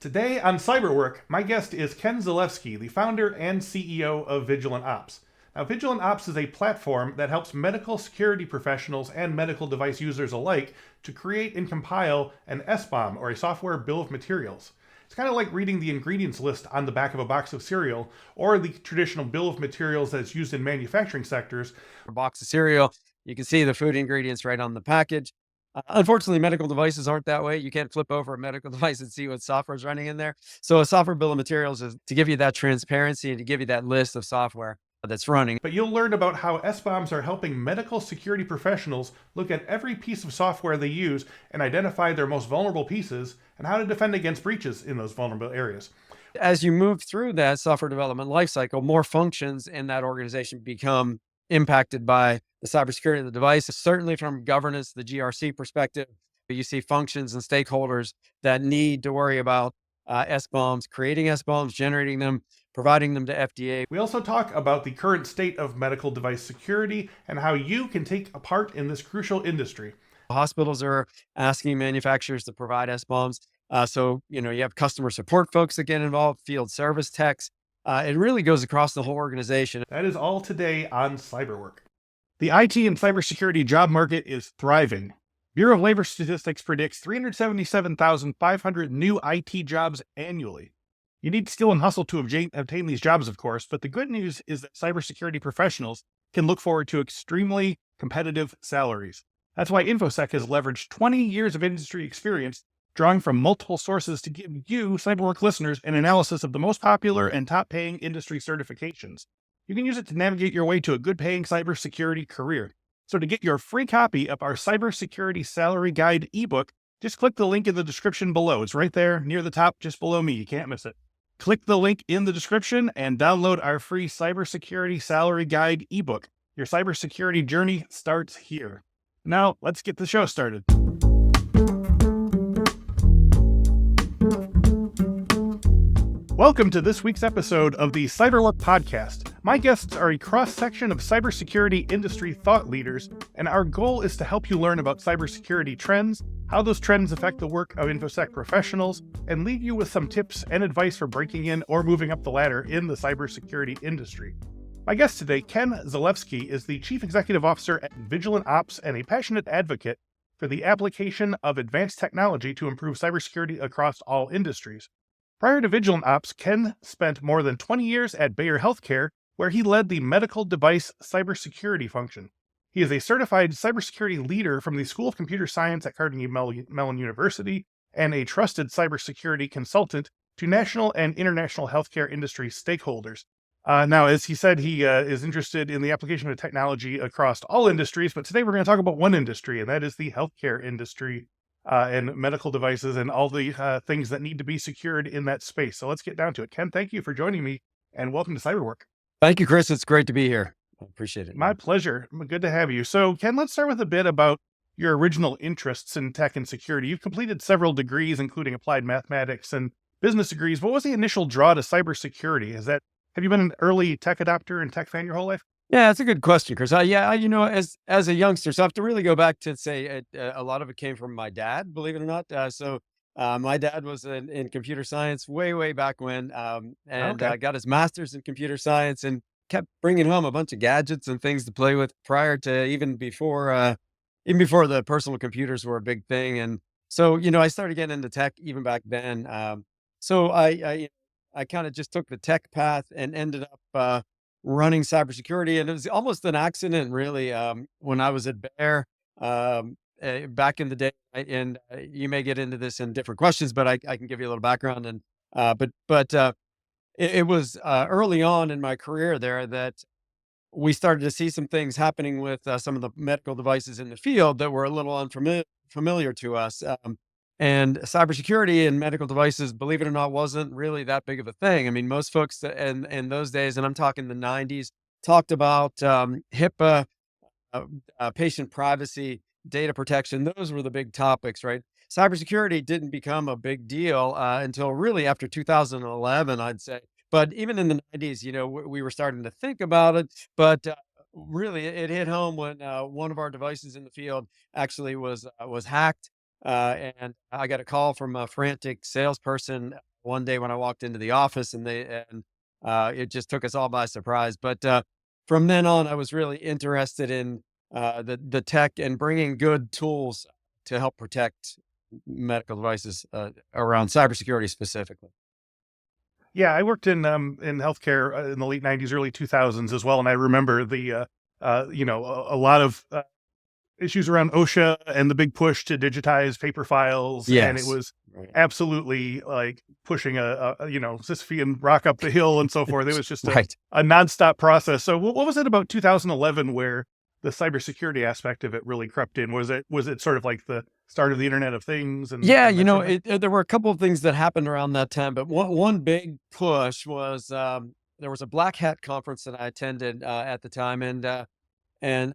Today on Cyberwork, my guest is Ken Zalevsky, the founder and CEO of Vigilant Ops. Now, Vigilant Ops is a platform that helps medical security professionals and medical device users alike to create and compile an SBOM, or a software bill of materials. It's kind of like reading the ingredients list on the back of a box of cereal, or the traditional bill of materials that's used in manufacturing sectors. A box of cereal. You can see the food ingredients right on the package. Unfortunately, medical devices aren't that way. You can't flip over a medical device and see what software is running in there. So a software bill of materials is to give you that transparency and to give you that list of software that's running. But you'll learn about how SBOMs are helping medical security professionals look at every piece of software they use and identify their most vulnerable pieces, and how to defend against breaches in those vulnerable areas. As you move through that software development lifecycle, more functions in that organization become impacted by the cybersecurity of the device. Certainly from governance, the GRC perspective, you see functions and stakeholders that need to worry about SBOMs, creating SBOMs, generating them, providing them to FDA. We also talk about the current state of medical device security and how you can take a part in this crucial industry. Hospitals are asking manufacturers to provide SBOMs. You have customer support folks that get involved, field service techs. It really goes across the whole organization. That is all today on Cyberwork. The IT and cybersecurity job market is thriving. Bureau of Labor Statistics predicts 377,500 new IT jobs annually. You need skill and hustle to obtain these jobs, of course, but the good news is that cybersecurity professionals can look forward to extremely competitive salaries. That's why Infosec has leveraged 20 years of industry experience, drawing from multiple sources to give you, Cyberwork listeners, an analysis of the most popular and top-paying industry certifications. You can use it to navigate your way to a good-paying cybersecurity career. So to get your free copy of our Cybersecurity Salary Guide ebook, just click the link in the description below. It's right there near the top, just below me. You can't miss it. Click the link in the description and download our free Cybersecurity Salary Guide ebook. Your cybersecurity journey starts here. Now, let's get the show started. Welcome to this week's episode of the Cyberwork Podcast. My guests are a cross-section of cybersecurity industry thought leaders, and our goal is to help you learn about cybersecurity trends, how those trends affect the work of Infosec professionals, and leave you with some tips and advice for breaking in or moving up the ladder in the cybersecurity industry. My guest today, Ken Zalevsky, is the Chief Executive Officer at Vigilant Ops and a passionate advocate for the application of advanced technology to improve cybersecurity across all industries. Prior to Vigilant Ops, Ken spent more than 20 years at Bayer Healthcare, where he led the medical device cybersecurity function. He is a certified cybersecurity leader from the School of Computer Science at Carnegie Mellon University and a trusted cybersecurity consultant to national and international healthcare industry stakeholders. Now, as he said, he is interested in the application of technology across all industries, but today we're going to talk about one industry, and that is the healthcare industry. And medical devices and all the things that need to be secured in that space. So let's get down to it. Ken, thank you for joining me and welcome to Cyberwork. Thank you, Chris. It's great to be here. I appreciate it. My pleasure. Good to have you. So Ken, let's start with a bit about your original interests in tech and security. You've completed several degrees, including applied mathematics and business degrees. What was the initial draw to cybersecurity? Have you been an early tech adopter and tech fan your whole life? Yeah, that's a good question, Chris. As a youngster, so I have to really go back to say a lot of it came from my dad, believe it or not. My dad was in computer science way back when, got his master's in computer science and kept bringing home a bunch of gadgets and things to play with prior to even before the personal computers were a big thing. And so, I started getting into tech even back then. I kind of just took the tech path and ended up running cybersecurity. And it was almost an accident, really, when I was at Bayer back in the day. And you may get into this in different questions, but I can give you a little background. And it was early on in my career there that we started to see some things happening with some of the medical devices in the field that were a little unfamiliar to us. And cybersecurity and medical devices, believe it or not, wasn't really that big of a thing. I mean, most folks in those days, and I'm talking the 90s, talked about HIPAA, patient privacy, data protection. Those were the big topics, right? Cybersecurity didn't become a big deal until really after 2011, I'd say. But even in the 90s, we were starting to think about it. But really, it hit home when one of our devices in the field actually was hacked. And I got a call from a frantic salesperson one day when I walked into the office, and it just took us all by surprise. But from then on, I was really interested in the tech and bringing good tools to help protect medical devices around cybersecurity specifically. Yeah, I worked in healthcare in the late '90s, early 2000s as well, and I remember a lot of issues around OSHA and the big push to digitize paper files, and it Yes. was Right. absolutely like pushing Sisyphean rock up the hill and so forth. It was just Right. a nonstop process. So what was it about 2011 where the cybersecurity aspect of it really crept in? Was it sort of like the start of the Internet of Things Yeah, and that sort of thing? there were a couple of things that happened around that time, but one big push was there was a black hat conference that I attended at the time, and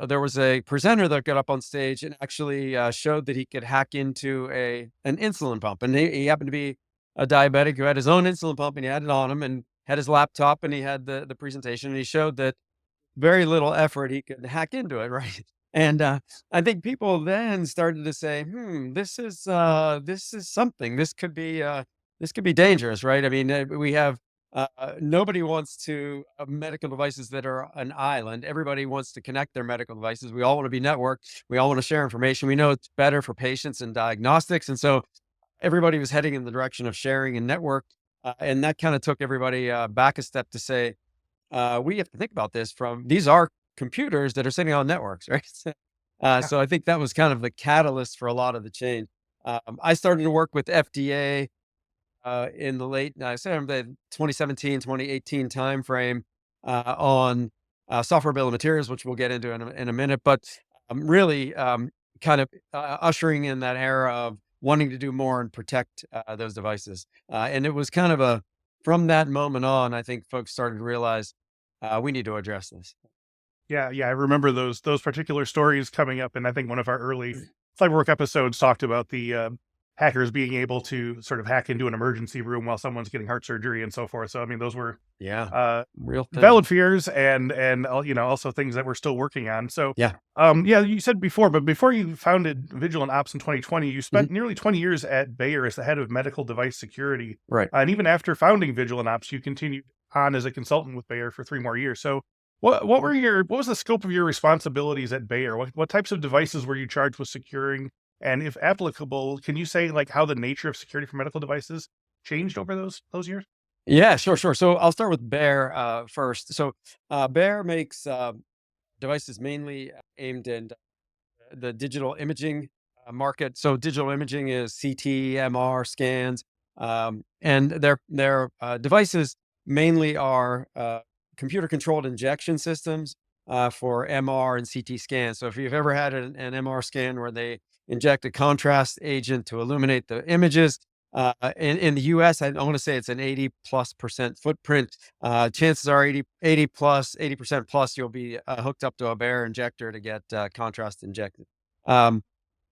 there was a presenter that got up on stage and actually showed that he could hack into a an insulin pump, and he happened to be a diabetic who had his own insulin pump, and he had it on him, and had his laptop, and he had the presentation, and he showed that very little effort, he could hack into it, right? And I think people then started to say, this is something. This could be dangerous, right? I mean, we have nobody wants to medical devices that are an island. Everybody wants to connect their medical devices. We all want to be networked. We all want to share information. We know it's better for patients and diagnostics, and so everybody was heading in the direction of sharing and network. And that kind of took everybody back a step to say, we have to think about this from these are computers that are sitting on networks, right? Yeah. So I think that was kind of the catalyst for a lot of the change. I started to work with FDA in the late, I say the 2017, 2018 timeframe on software bill of materials, which we'll get into in a minute, but really kind of ushering in that era of wanting to do more and protect those devices. And it was kind of from that moment on, I think folks started to realize we need to address this. Yeah, yeah, I remember those particular stories coming up, and I think one of our early Cyberwork episodes talked about the hackers being able to sort of hack into an emergency room while someone's getting heart surgery and so forth. So I mean, those were Yeah, uh, real thing. valid fears and also things that we're still working on. So Yeah. yeah, you said before, but before you founded Vigilant Ops in 2020, you Mhm. spent nearly 20 years at Bayer as the head of medical device security, Right. and even after founding Vigilant Ops, you continued on as a consultant with Bayer for 3 more years. So what was the scope of your responsibilities at Bayer? What types of devices were you charged with securing? And if applicable, can you say like how the nature of security for medical devices changed over those years? Yeah, sure, sure. So I'll start with Bayer first. So Bayer makes devices mainly aimed at the digital imaging market. So digital imaging is CT, MR scans, and their devices mainly are computer controlled injection systems for MR and CT scans. So if you've ever had an MR scan where they inject a contrast agent to illuminate the images. In the US, I want to say it's an 80+% footprint. Chances are 80% plus, you'll be hooked up to a Bayer injector to get contrast injected. Um,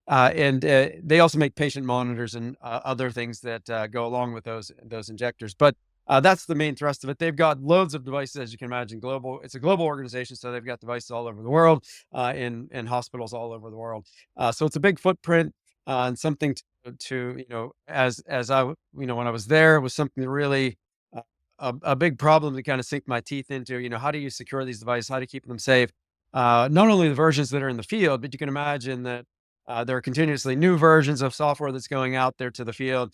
and they also make patient monitors and other things that go along with those injectors. But that's the main thrust of it. They've got loads of devices, as you can imagine. It's a global organization, so they've got devices all over the world, in hospitals all over the world. So it's a big footprint and something to as when I was there, it was something that really a big problem to kind of sink my teeth into. How do you secure these devices? How do you keep them safe? Not only the versions that are in the field, but you can imagine that there are continuously new versions of software that's going out there to the field,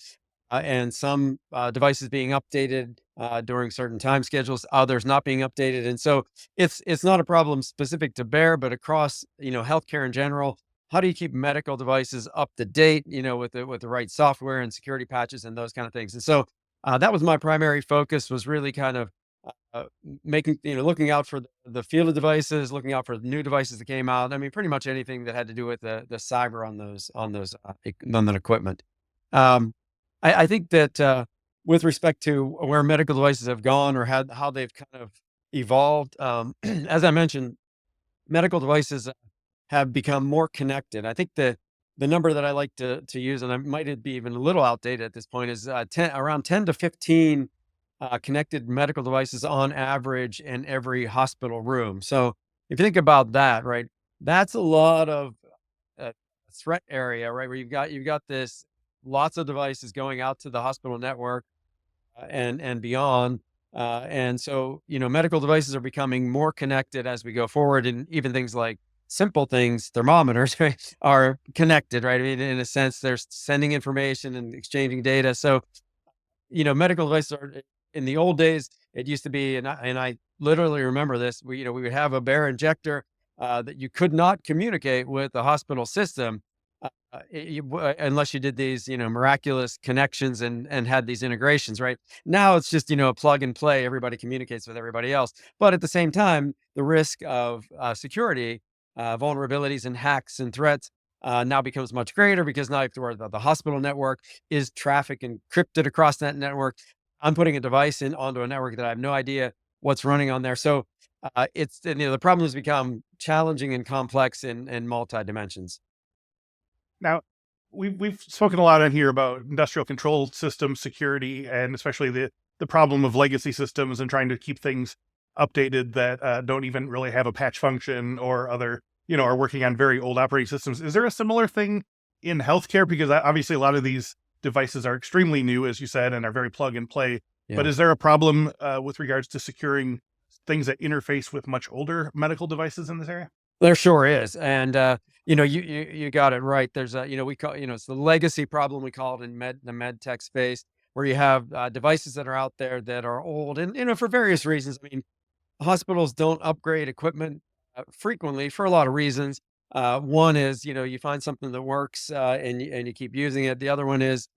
and some devices being updated during certain time schedules, others not being updated. And so it's not a problem specific to Bear, but across healthcare in general. How do you keep medical devices up to date? With the right software and security patches and those kind of things. And so that was my primary focus. Was really kind of making looking out for the field of devices, looking out for the new devices that came out. I mean, pretty much anything that had to do with the cyber on that equipment. Um, I think that with respect to where medical devices have gone or how they've kind of evolved, as I mentioned, medical devices have become more connected. I think the number that I like to use, and I might be even a little outdated at this point, is around 10 to 15 connected medical devices on average in every hospital room. So if you think about that, right, that's a lot of uh, threat area, right, where you've got this lots of devices going out to the hospital network and beyond. And so, medical devices are becoming more connected as we go forward, and even things like simple things, thermometers, right, are connected, right? I mean, in a sense, they're sending information and exchanging data. So, medical devices are in the old days, it used to be, and I literally remember this. We would have a bare injector that you could not communicate with the hospital system unless you did these, miraculous connections and had these integrations, right? Now it's just, a plug and play. Everybody communicates with everybody else. But at the same time, the risk of security, vulnerabilities and hacks and threats now becomes much greater because now you have to worry about the hospital network. Is traffic encrypted across that network? I'm putting a device in onto a network that I have no idea what's running on there. So the problem has become challenging and complex in multi dimensions. Now, we've spoken a lot in here about industrial control system security, and especially the problem of legacy systems and trying to keep things updated that don't even really have a patch function or other, are working on very old operating systems. Is there a similar thing in healthcare? Because obviously a lot of these devices are extremely new, as you said, and are very plug and play. But Yeah. is there a problem with regards to securing things that interface with much older medical devices in this area? There sure is, and you got it right. There's a we call it's the legacy problem we call it in the med tech space, where you have devices that are out there that are old, and for various reasons. I mean, hospitals don't upgrade equipment frequently for a lot of reasons. One is you find something that works and you keep using it. The other one is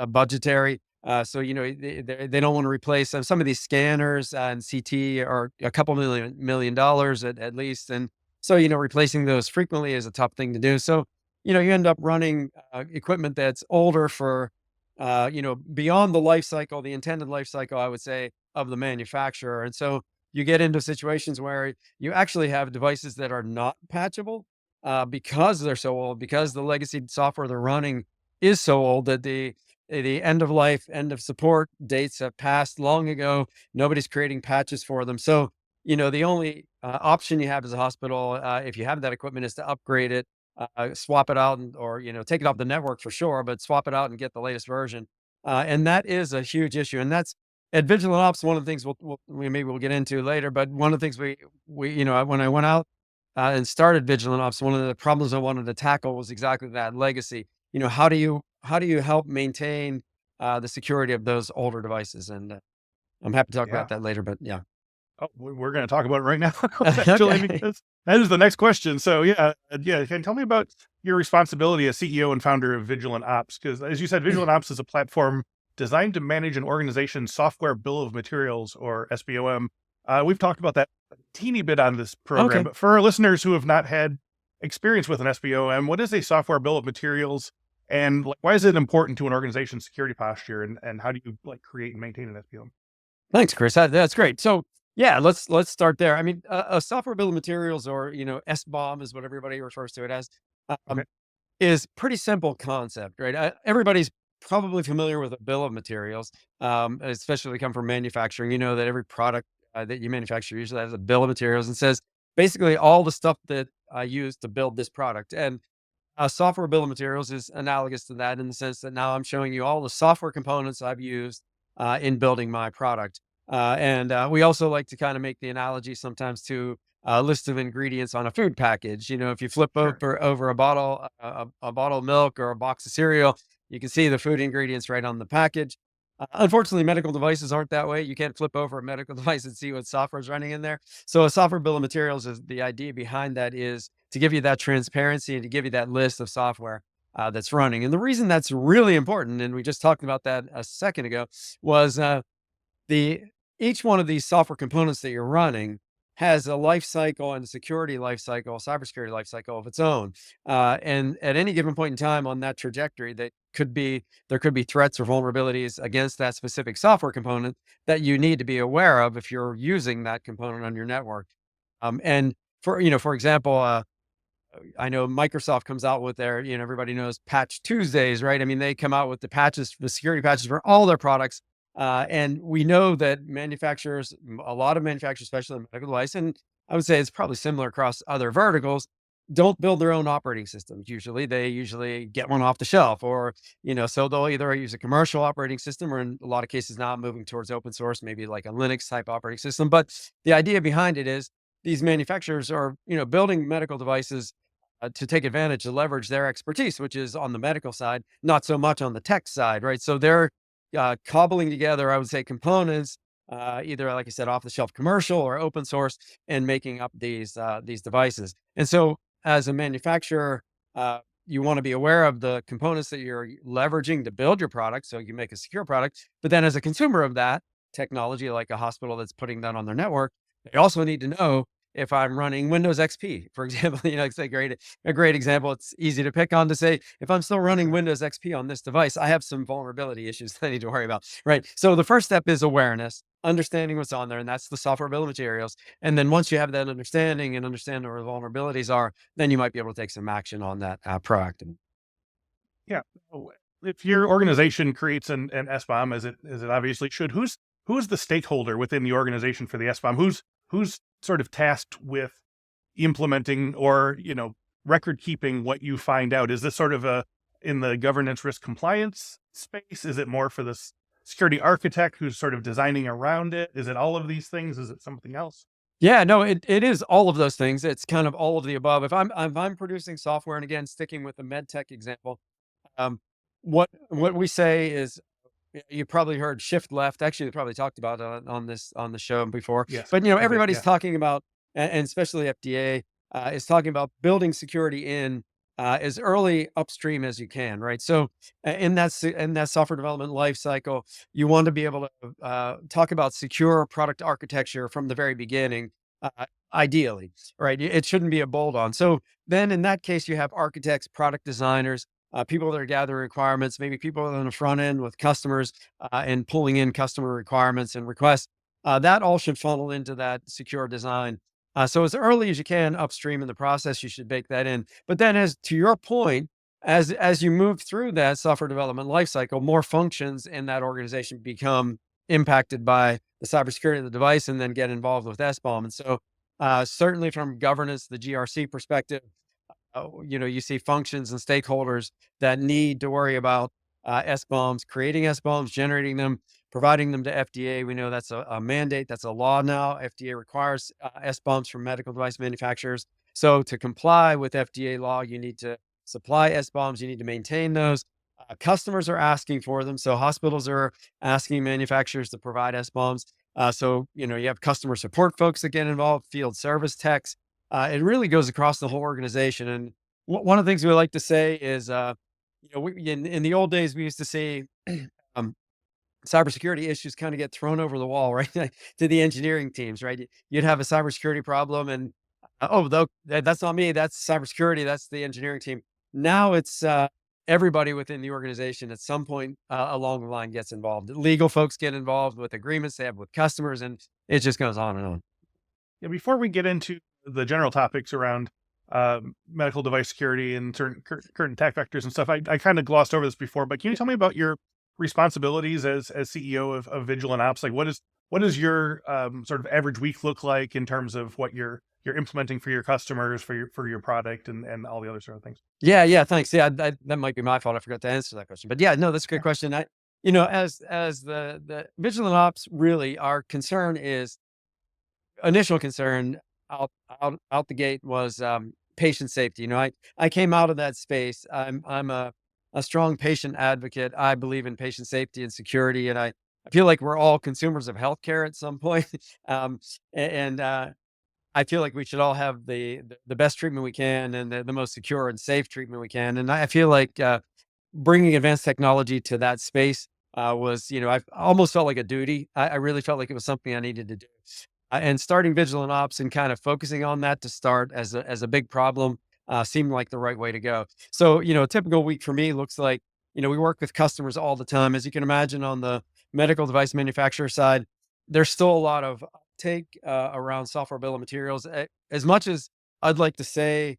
budgetary. So they don't want to replace some of these scanners and CT are a couple million dollars at least, and so replacing those frequently is a tough thing to do. So you end up running equipment that's older for beyond the life cycle, the intended life cycle, I would say, of the manufacturer, and so you get into situations where you actually have devices that are not patchable because they're so old, because the legacy software they're running is so old that the end of life, end of support dates have passed long ago. Nobody's creating patches for them. So, the only option you have as a hospital, if you have that equipment, is to upgrade it, swap it out, or, take it off the network for sure, but swap it out and get the latest version. And that is a huge issue. And that's at Vigilant Ops, one of the things maybe we'll get into later, but one of the things when I went out and started Vigilant Ops, one of the problems I wanted to tackle was exactly that legacy. How do you help maintain the security of those older devices? And I'm happy to talk Yeah. about that later, but yeah. Oh, we're going to talk about it right now, actually, Okay. because that is the next question. So, yeah. Can you tell me about your responsibility as CEO and founder of Vigilant Ops? Because, as you said, Vigilant Ops is a platform designed to manage an organization's software bill of materials, or SBOM. We've talked about that a teeny bit on this program, Okay. but for our listeners who have not had experience with an SBOM, what is a software bill of materials, and why is it important to an organization's security posture, and how do you create and maintain an SBOM? Thanks, Chris. That's great. So yeah, let's start there. I mean, a software bill of materials, or SBOM is what everybody refers to it as, Okay, um, is pretty simple concept, right? Everybody's probably familiar with a bill of materials, especially if they come from manufacturing. You know that every product that you manufacture usually has a bill of materials and says basically all the stuff that I use to build this product. And a software bill of materials is analogous to that in the sense that now I'm showing you all the software components I've used in building my product. And we also like to kind of make the analogy sometimes to a list of ingredients on a food package. If you flip sure. over a bottle of milk or a box of cereal, you can see the food ingredients right on the package. Unfortunately, medical devices aren't that way. You can't flip over a medical device and see what software is running in there. So a software bill of materials, is the idea behind that, is to give you that transparency and to give you that list of software that's running. And the reason that's really important, and we just talked about that a second ago, was the each one of these software components that you're running has a life cycle and a security life cycle, cybersecurity life cycle of its own. And at any given point in time on that trajectory, there could be threats or vulnerabilities against that specific software component that you need to be aware of if you're using that component on your network. And for example, I know Microsoft comes out with their, everybody knows Patch Tuesdays, right? I mean, they come out with the patches, the security patches for all their products. And we know that manufacturers, a lot of manufacturers, especially in medical device, and I would say it's probably similar across other verticals, don't build their own operating systems. Usually they get one off the shelf, or, so they'll either use a commercial operating system, or in a lot of cases now moving towards open source, maybe like a Linux type operating system. But the idea behind it is these manufacturers are, building medical devices to take advantage, to leverage their expertise, which is on the medical side, not so much on the tech side, right? So they're cobbling together, I would say, components, either, like I said, off the shelf commercial or open source, and making up these devices. And so, as a manufacturer, you want to be aware of the components that you're leveraging to build your product, so you make a secure product. But then, as a consumer of that technology, like a hospital that's putting that on their network, they also need to know if I'm running Windows XP, for example. It's a great example. It's easy to pick on, to say, if I'm still running Windows XP on this device, I have some vulnerability issues that I need to worry about, right? So the first step is awareness, understanding what's on there, and that's the software bill of materials. And then once you have that understanding and understand where the vulnerabilities are, then you might be able to take some action on that proactively. Yeah. If your organization creates an SBOM, as it obviously should, who's the stakeholder within the organization for the SBOM? Who's sort of tasked with implementing, or record keeping what you find out? Is this sort of in the governance risk compliance space? Is it more for the security architect who's sort of designing around it? Is it all of these things? Is it something else? Yeah, no, it is all of those things. It's kind of all of the above. If I'm producing software, and again, sticking with the med tech example, um, what we say is, you probably heard shift left. Actually, they probably talked about it on the show before. Yes, But I did. everybody's Yeah. talking about, and especially FDA is talking about building security in as early upstream as you can, right? So in that software development life cycle, you want to be able to talk about secure product architecture from the very beginning. Ideally, right? It shouldn't be a bolt on. So then, in that case, you have architects, product designers, people that are gathering requirements, maybe people on the front end with customers, and pulling in customer requirements and requests. That all should funnel into that secure design. So as early as you can upstream in the process, you should bake that in. But then, as to your point, as you move through that software development lifecycle, more functions in that organization become impacted by the cybersecurity of the device, and then get involved with SBOM. And so, certainly from governance, the GRC perspective, you see functions and stakeholders that need to worry about SBOMs, creating SBOMs, generating them, providing them to FDA. We know that's a mandate, that's a law now. FDA requires SBOMs from medical device manufacturers. So to comply with FDA law, you need to supply SBOMs, you need to maintain those. Customers are asking for them. So hospitals are asking manufacturers to provide SBOMs. So, you have customer support folks that get involved, field service techs. It really goes across the whole organization. And one of the things we like to say is, in the old days, we used to say, um, cybersecurity issues kind of get thrown over the wall, right? To the engineering teams, right? You'd have a cybersecurity problem, and oh, that's not me. That's cybersecurity. That's the engineering team. Now it's everybody within the organization at some point along the line gets involved. Legal folks get involved with agreements they have with customers, and it just goes on and on. Yeah, before we get into the general topics around medical device security and certain current attack vectors and stuff, I kind of glossed over this before, but can you tell me about your responsibilities as CEO of Vigilant Ops? Like, what does your sort of average week look like in terms of what you're implementing for your customers, for your product, and all the other sort of things? Yeah, thanks. Yeah, that might be my fault. I forgot to answer that question. But yeah, no, that's a great question. As the Vigilant Ops, really, our concern is, initial concern out the gate was patient safety. I came out of that space. I'm a strong patient advocate. I believe in patient safety and security, and I feel like we're all consumers of healthcare at some point. um, and I feel like we should all have the best treatment we can, and the most secure and safe treatment we can. And I feel like bringing advanced technology to that space was, I almost felt like a duty. I really felt like it was something I needed to do. And starting Vigilant Ops and kind of focusing on that to start as a big problem seemed like the right way to go. So, a typical week for me looks like, we work with customers all the time. As you can imagine, on the medical device manufacturer side, there's still a lot of uptake around software bill of materials. As much as I'd like to say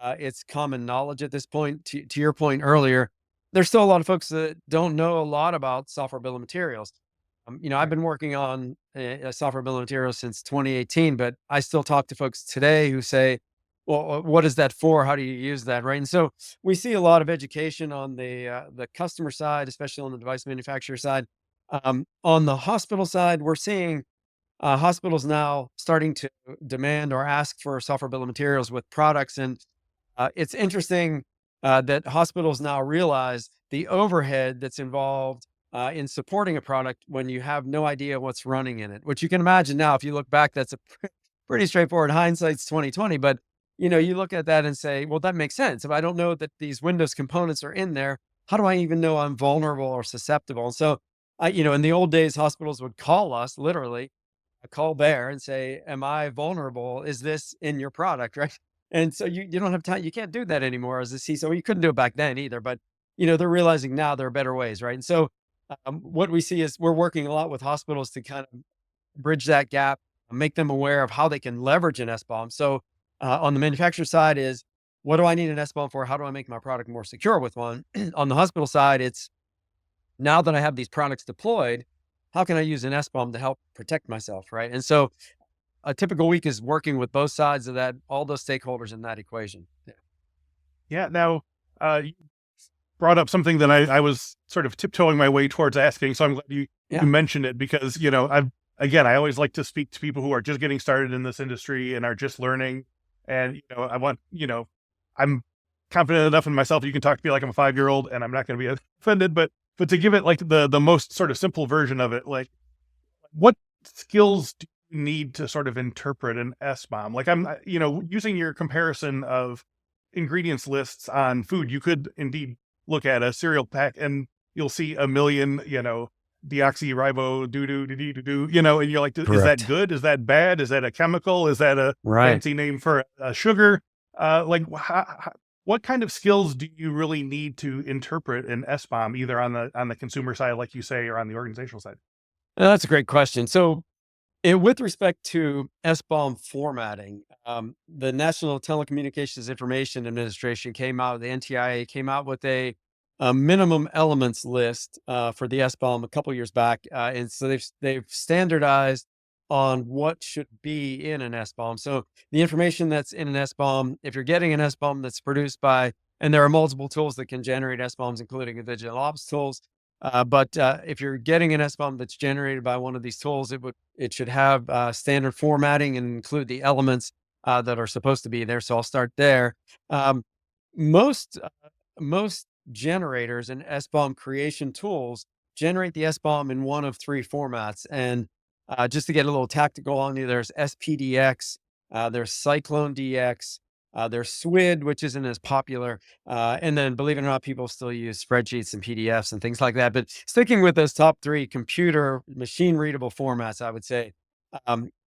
it's common knowledge at this point, to your point earlier, there's still a lot of folks that don't know a lot about software bill of materials. I've Right. been working on a software bill of materials since 2018, but I still talk to folks today who say, well, what is that for? How do you use that, right? And so we see a lot of education on the customer side, especially on the device manufacturer side. On the hospital side, we're seeing hospitals now starting to demand or ask for software bill of materials with products, and it's interesting that hospitals now realize the overhead that's involved in supporting a product when you have no idea what's running in it. Which you can imagine now, if you look back, that's a pretty straightforward. Hindsight's 2020, but you look at that and say, well, that makes sense. If I don't know that these Windows components are in there, how do I even know I'm vulnerable or susceptible? And so, in the old days, hospitals would call us literally call Bear and say, "Am I vulnerable? Is this in your product?" Right? And so you don't have time. You can't do that anymore as a CISO. You couldn't do it back then either. But they're realizing now there are better ways, right? And so what we see is we're working a lot with hospitals to kind of bridge that gap, make them aware of how they can leverage an SBOM. So on the manufacturer side is, what do I need an SBOM for? How do I make my product more secure with one? On the hospital side, it's, now that I have these products deployed, how can I use an SBOM to help protect myself, right? And so a typical week is working with both sides of that, all those stakeholders in that equation. Yeah. Yeah. Now, you brought up something that I was sort of tiptoeing my way towards asking. So I'm glad you Yeah. mentioned it, because, I always like to speak to people who are just getting started in this industry and are just learning. And, I'm confident enough in myself. You can talk to me like I'm a 5-year-old and I'm not going to be offended, but to give it like the most sort of simple version of it, like, what skills do you need to sort of interpret an SBOM? Like, I'm, using your comparison of ingredients lists on food, you could indeed look at a cereal pack and you'll see a million, deoxyribo and you're like, is that Correct. good? Is that bad? Is that a chemical? Is that a Right. fancy name for a sugar? Like, what kind of skills do you really need to interpret an SBOM, either on the consumer side, like you say, or on the organizational side? That's a great question. So, with respect to SBOM formatting, the National Telecommunications Information Administration came out, the NTIA came out with a minimum elements list for the SBOM a couple years back, and so they've standardized on what should be in an SBOM. So the information that's in an SBOM, if you're getting an SBOM that's produced by, and there are multiple tools that can generate SBOMs, including the Vigilant Ops tools. But if you're getting an SBOM that's generated by one of these tools, it should have standard formatting and include the elements that are supposed to be there. So I'll start there. Um, most most generators and SBOM creation tools generate the SBOM in one of three formats. And just to get a little tactical on you, there's SPDX, there's Cyclone DX, there's SWID, which isn't as popular. And then, believe it or not, people still use spreadsheets and PDFs and things like that. But sticking with those top three computer machine readable formats, I would say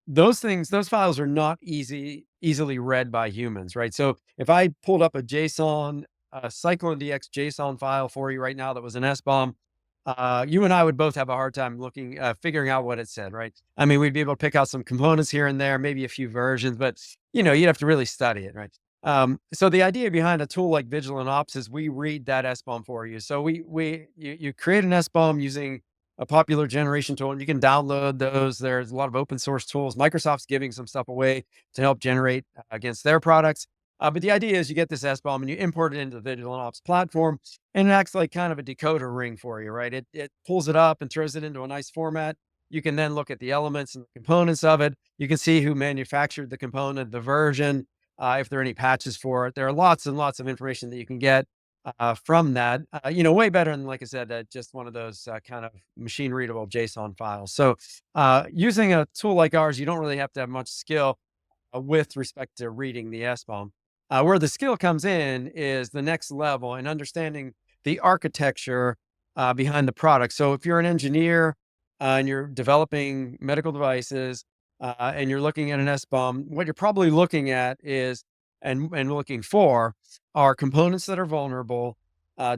those files are not easily read by humans, right? So if I pulled up a Cyclone DX JSON file for you right now that was an SBOM, you and I would both have a hard time figuring out what it said, right? I mean, we'd be able to pick out some components here and there, maybe a few versions, but you'd have to really study it, right? So the idea behind a tool like Vigilant Ops is we read that SBOM for you. So you create an SBOM using a popular generation tool, and you can download those. There's a lot of open source tools. Microsoft's giving some stuff away to help generate against their products. But the idea is you get this SBOM and you import it into the Vigilant Ops platform, and it acts like kind of a decoder ring for you, right? It pulls it up and throws it into a nice format. You can then look at the elements and the components of it. You can see who manufactured the component, the version, if there are any patches for it. There are lots and lots of information that you can get from that. Way better than, like I said, just one of those kind of machine readable JSON files. So using a tool like ours, you don't really have to have much skill with respect to reading the SBOM. Where the skill comes in is the next level in understanding the architecture behind the product. So if you're an engineer and you're developing medical devices and you're looking at an SBOM, what you're probably looking at is and looking for are components that are vulnerable,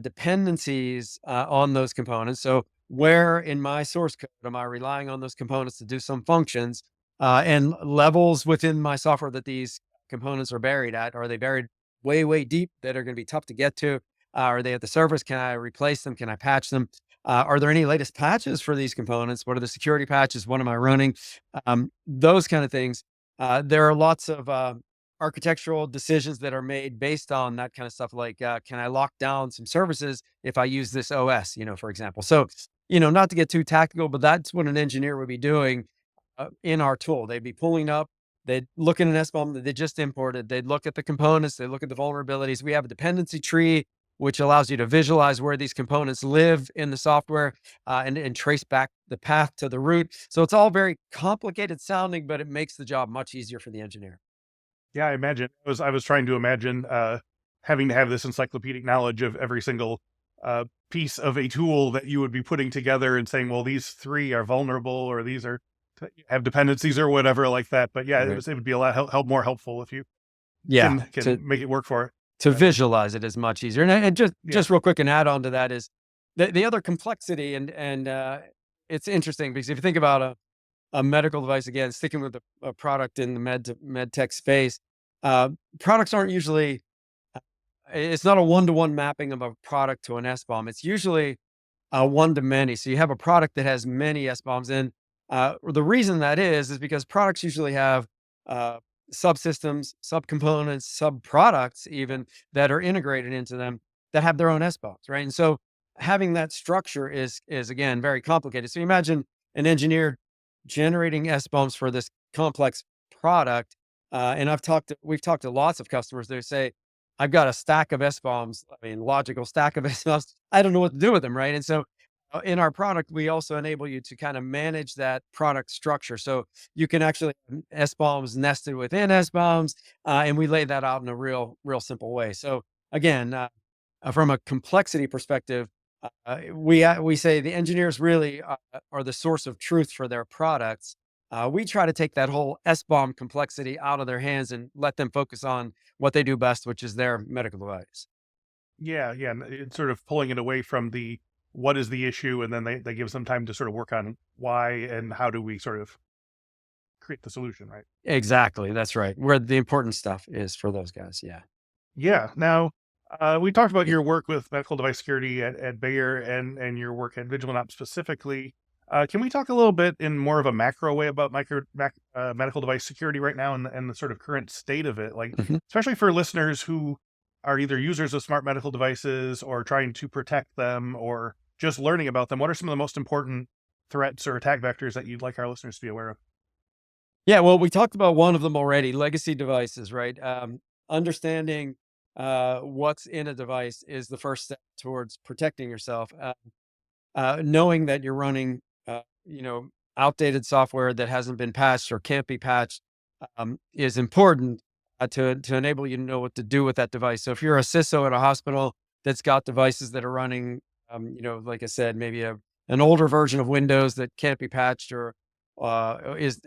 dependencies on those components. So where in my source code am I relying on those components to do some functions, and levels within my software that these components are buried at? Are they buried way, way deep that are going to be tough to get to? Are they at the surface? Can I replace them? Can I patch them? Are there any latest patches for these components? What are the security patches? What am I running? Those kind of things. There are lots of architectural decisions that are made based on that kind of stuff. Like, can I lock down some services if I use this OS, for example? So, not to get too tactical, but that's what an engineer would be doing in our tool. They'd be pulling up, they'd look in an SBOM that they just imported. They'd look at the components, they look at the vulnerabilities. We have a dependency tree, which allows you to visualize where these components live in the software, and trace back the path to the root. So it's all very complicated sounding, but it makes the job much easier for the engineer. Yeah, I imagine. I was trying to imagine having to have this encyclopedic knowledge of every single piece of a tool that you would be putting together and saying, well, these three are vulnerable or these are have dependencies or whatever like that. But yeah, Right. it would be a lot more helpful if you Yeah. can make it work for it To that way. visualize it is much easier. And just Yeah. real quick, and add on to that is the other complexity, and it's interesting because if you think about a medical device, again, sticking with a product in the med tech space, uh, products aren't usually. It's not a one-to-one mapping of a product to an SBOM. It's usually one to many. So you have a product that has many SBOMs, and the reason that is because products usually have uh, subsystems, subcomponents, subproducts, even that are integrated into them that have their own SBOMs, right? And so having that structure is again very complicated. So you imagine an engineer generating SBOMs for this complex product, and we've talked to lots of customers. They say, "I've got a stack of SBOMs. I mean, logical stack of SBOMs. I don't know what to do with them," right? And so in our product, we also enable you to kind of manage that product structure. So you can actually have SBOMs nested within SBOMs, and we lay that out in a real simple way. So again, from a complexity perspective, we say the engineers really are the source of truth for their products. We try to take that whole SBOM complexity out of their hands and let them focus on what they do best, which is their medical device. Yeah, yeah. And it's sort of pulling it away from the what is the issue, and then they give some time to sort of work on why and how do we sort of create the solution, right? Exactly. That's right. Where the important stuff is for those guys. Yeah. Yeah. Now, we talked about your work with medical device security at Bayer and your work at Vigilant Ops specifically. Can we talk a little bit in more of a macro way about medical device security right now and the sort of current state of it? Like, Mhm. especially for listeners who are either users of smart medical devices or trying to protect them or just learning about them. What are some of the most important threats or attack vectors that you'd like our listeners to be aware of? Yeah. Well, we talked about one of them already, legacy devices, right? Understanding what's in a device is the first step towards protecting yourself. Knowing that you're running, outdated software that hasn't been patched or can't be patched is important to enable you to know what to do with that device. So if you're a CISO at a hospital that's got devices that are running, like I said, maybe an older version of Windows that can't be patched or is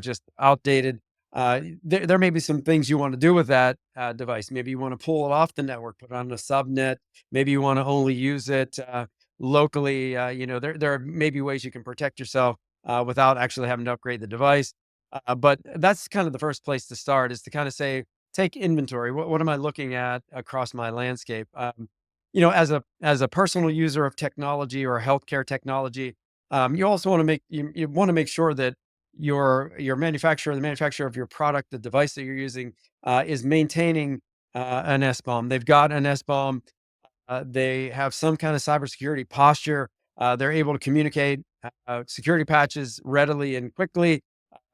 just outdated. There may be some things you want to do with that device. Maybe you want to pull it off the network, put it on a subnet. Maybe you want to only use it locally. There are maybe ways you can protect yourself without actually having to upgrade the device. But that's kind of the first place to start, is to kind of say, take inventory. What am I looking at across my landscape? As a personal user of technology or healthcare technology, you also want to you want to make sure that your manufacturer, the manufacturer of your product, the device that you're using, is maintaining an SBOM. They've got an SBOM. They have some kind of cybersecurity posture. They're able to communicate security patches readily and quickly.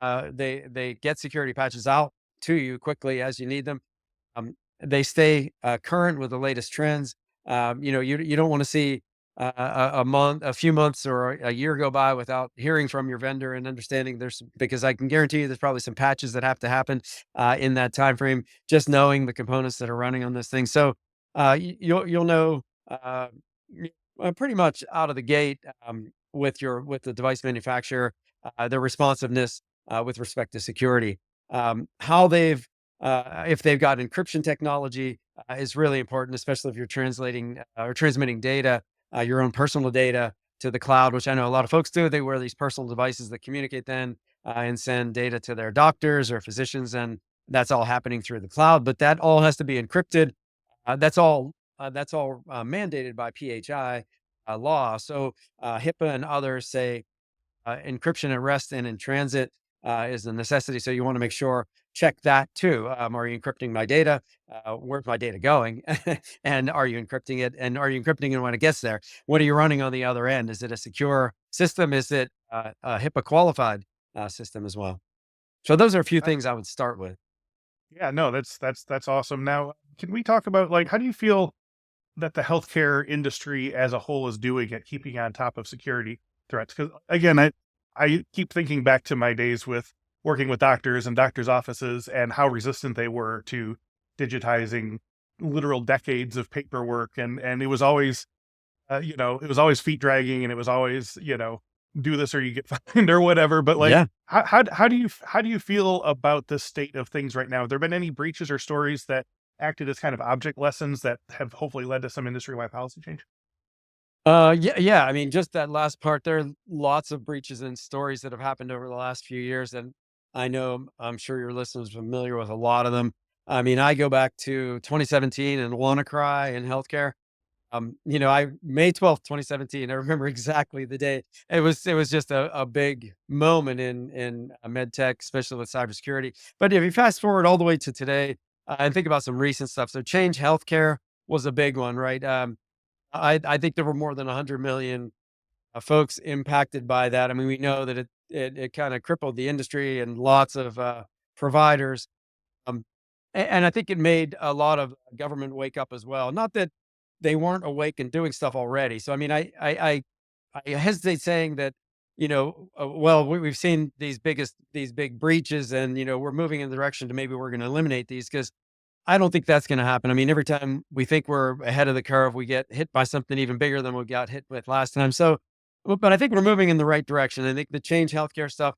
They get security patches out to you quickly as you need them. They stay current with the latest trends. You don't want to see a few months or a year go by without hearing from your vendor and understanding because I can guarantee you there's probably some patches that have to happen in that time frame. Just knowing the components that are running on this thing, so you'll know pretty much out of the gate with the device manufacturer, their responsiveness with respect to security. How they've If they've got encryption technology is really important, especially if you're translating or transmitting data, your own personal data to the cloud, which I know a lot of folks do. They wear these personal devices that communicate then and send data to their doctors or physicians, and that's all happening through the cloud. But that all has to be encrypted. That's all mandated by PHI law. So HIPAA and others say encryption at rest and in transit is a necessity. So you want to make sure check that too. Are you encrypting my data? Where's my data going? And are you encrypting it? And are you encrypting it when it gets there? What are you running on the other end? Is it a secure system? Is it a HIPAA qualified system as well? So those are a few Uh, things I would start with. yeah, no, that's awesome. Now, can we talk about like how do you feel that the healthcare industry as a whole is doing at keeping on top of security threats? Because again, I keep thinking back to my days with working with doctors and doctors' offices and how resistant they were to digitizing literal decades of paperwork, and it was always it was always feet dragging, and it was always do this or you get fined or whatever. But like, Yeah. how do you feel about the state of things right now? Have there been any breaches or stories that acted as kind of object lessons that have hopefully led to some industry-wide policy change? Yeah, yeah. I mean, just that last part, there are lots of breaches and stories that have happened over the last few years. And I know, I'm sure your listeners are familiar with a lot of them. I mean, I go back to 2017 and WannaCry in healthcare. May 12th, 2017, I remember exactly the day. It was just a big moment in med tech, especially with cybersecurity. But if you fast forward all the way to today, and think about some recent stuff. So Change Healthcare was a big one, right? I think there were more than 100 million folks impacted by that. I mean, we know that it kind of crippled the industry and lots of providers. Um, and I think it made a lot of government wake up as well. Not that they weren't awake and doing stuff already. So I mean, I hesitate saying that, well, we've seen these big breaches, and we're moving in the direction to maybe we're going to eliminate these, because I don't think that's going to happen. I mean, every time we think we're ahead of the curve, we get hit by something even bigger than we got hit with last time. So, but I think we're moving in the right direction. I think the Change Healthcare stuff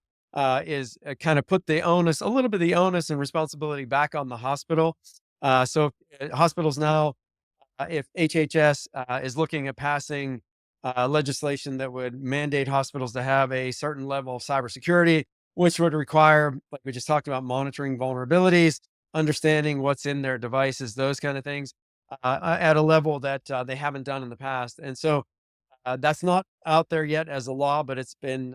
is kind of put the onus, a little bit of the onus and responsibility back on the hospital. So hospitals now, if HHS is looking at passing legislation that would mandate hospitals to have a certain level of cybersecurity, which would require, like we just talked about, monitoring vulnerabilities, understanding what's in their devices, those kind of things, at a level that they haven't done in the past. And so that's not out there yet as a law, but it's been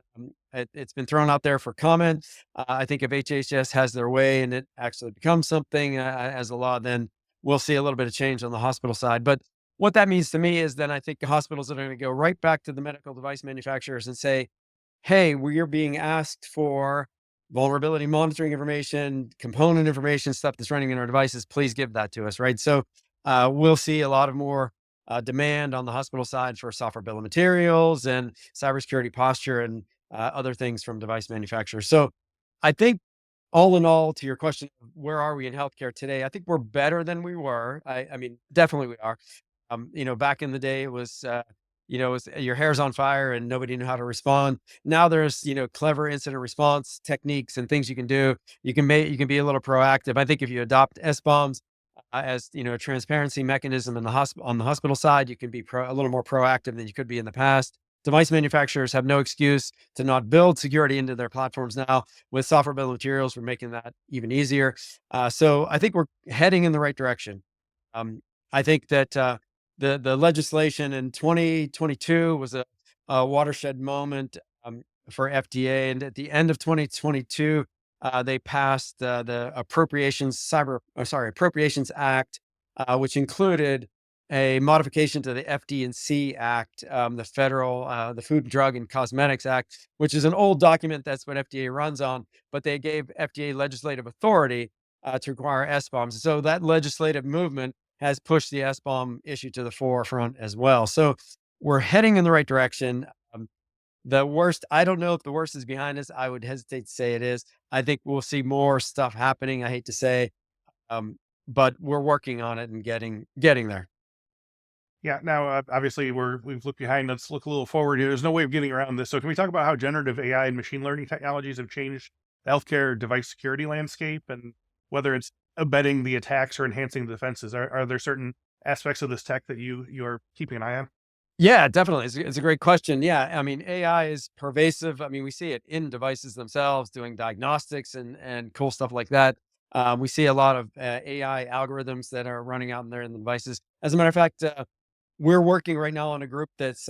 thrown out there for comment. I think if HHS has their way and it actually becomes something as a law, then we'll see a little bit of change on the hospital side. But what that means to me is then I think the hospitals are going to go right back to the medical device manufacturers and say, "Hey, we're being asked for vulnerability monitoring information, component information, stuff that's running in our devices. Please give that to us." Right. So we'll see a lot of more demand on the hospital side for software bill of materials and cybersecurity posture and other things from device manufacturers. So I think, all in all, to your question, where are we in healthcare today? I think we're better than we were. I mean, definitely we are. Back in the day, it was your hair's on fire and nobody knew how to respond. Now there's, clever incident response techniques and things you can do. You can be a little proactive. I think if you adopt SBOMs as a transparency mechanism in the hospital, on the hospital side, you can be a little more proactive than you could be in the past. Device manufacturers have no excuse to not build security into their platforms now. With software bill of materials, we're making that even easier. So I think we're heading in the right direction. I think that the legislation in 2022 was a watershed moment for FDA, and at the end of 2022, they passed the Appropriations Act, which included a modification to the FD&C Act, the Food, Drug, and Cosmetics Act, which is an old document. That's what FDA runs on, but they gave FDA legislative authority to require SBOMs. So that legislative movement has pushed the SBOM issue to the forefront as well. So we're heading in the right direction. The worst, I don't know if the worst is behind us. I would hesitate to say it is. I think we'll see more stuff happening. I hate to say, but we're working on it and getting there. Yeah. Now, obviously, we've looked behind. Let's look a little forward here. There's no way of getting around this. So, can we talk about how generative AI and machine learning technologies have changed the healthcare device security landscape, and whether it's abetting the attacks or enhancing the defenses? Are there certain aspects of this tech that you're keeping an eye on? Yeah, definitely. It's a great question. Yeah, I mean, AI is pervasive. I mean, we see it in devices themselves, doing diagnostics and cool stuff like that. We see a lot of AI algorithms that are running out in there in the devices. As a matter of fact, we're working right now on a group that's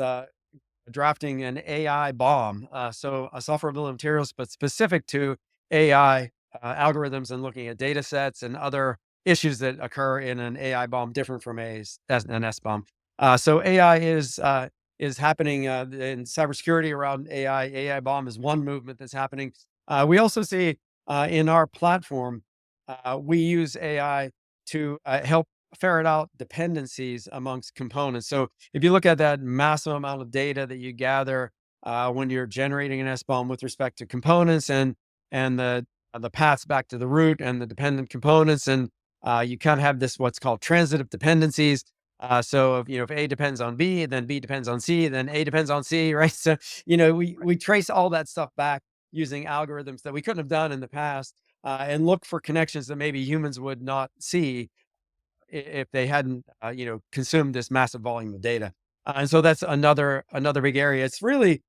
drafting an AI bomb, so a software bill of materials, but specific to AI algorithms and looking at data sets and other issues that occur in an AI bomb different from an SBOM. So AI is happening in cybersecurity around AI. AI bomb is one movement that's happening. We also see in our platform, we use AI to help ferret out dependencies amongst components. So if you look at that massive amount of data that you gather when you're generating an SBOM with respect to components and the paths back to the root and the dependent components, and you kind of have this what's called transitive dependencies. So if A depends on B, then B depends on C, then A depends on C, right? So we trace all that stuff back using algorithms that we couldn't have done in the past, and look for connections that maybe humans would not see if they hadn't consumed this massive volume of data. And so that's another big area. It's really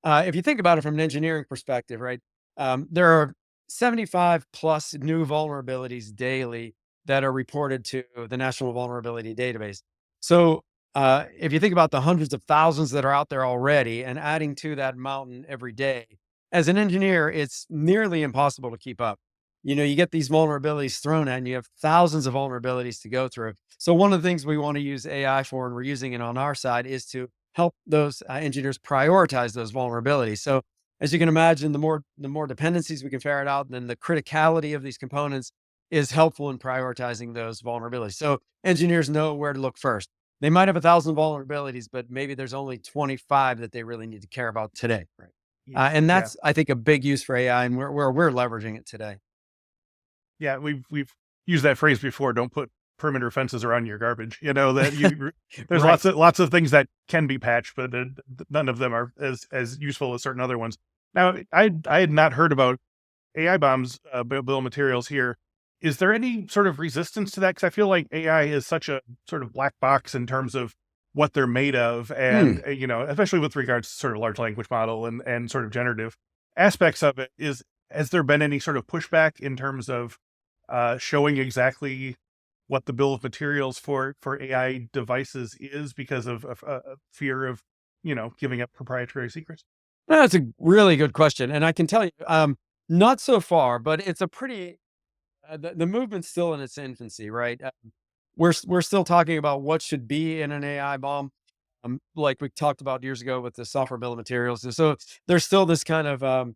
if you think about it from an engineering perspective, right? There are 75 plus new vulnerabilities daily that are reported to the National Vulnerability Database. So, if you think about the hundreds of thousands that are out there already and adding to that mountain every day, as an engineer, it's nearly impossible to keep up. You get these vulnerabilities thrown at, and you have thousands of vulnerabilities to go through. So, one of the things we want to use AI for, and we're using it on our side, is to help those engineers prioritize those vulnerabilities. So as you can imagine, the more dependencies we can ferret out, then the criticality of these components is helpful in prioritizing those vulnerabilities. So engineers know where to look first. They might have 1,000 vulnerabilities, but maybe there's only 25 that they really need to care about today. Right. And Yeah. that's, I think, a big use for AI, and where we're leveraging it today. Yeah, we've used that phrase before. Don't put perimeter fences around your garbage. That you there's Right. lots of things that can be patched, but none of them are as useful as certain other ones. Now, I had not heard about AI bombs, bill of materials here. Is there any sort of resistance to that? Because I feel like AI is such a sort of black box in terms of what they're made of, and Hmm. especially with regards to sort of large language model and sort of generative aspects of it. Has there been any sort of pushback in terms of showing exactly what the bill of materials for AI devices is because of fear of giving up proprietary secrets? That's a really good question, and I can tell you, not so far, but it's a pretty the movement's still in its infancy, right? We're still talking about what should be in an AI bomb, like we talked about years ago with the software bill of materials. And so there's still this kind of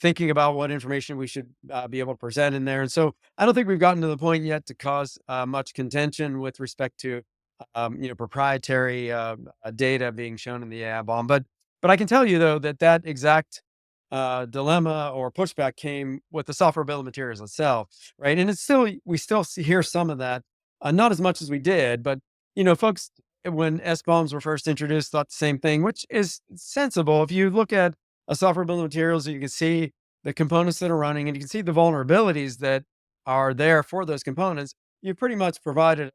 thinking about what information we should be able to present in there. And so I don't think we've gotten to the point yet to cause much contention with respect to proprietary data being shown in the AI bomb. But I can tell you though that exact dilemma or pushback came with the software bill of materials itself, right? And it's still we still hear some of that, not as much as we did, but folks when SBOMs were first introduced thought the same thing, which is sensible. If you look at a software bill of materials, you can see the components that are running, and you can see the vulnerabilities that are there for those components. You've pretty much provided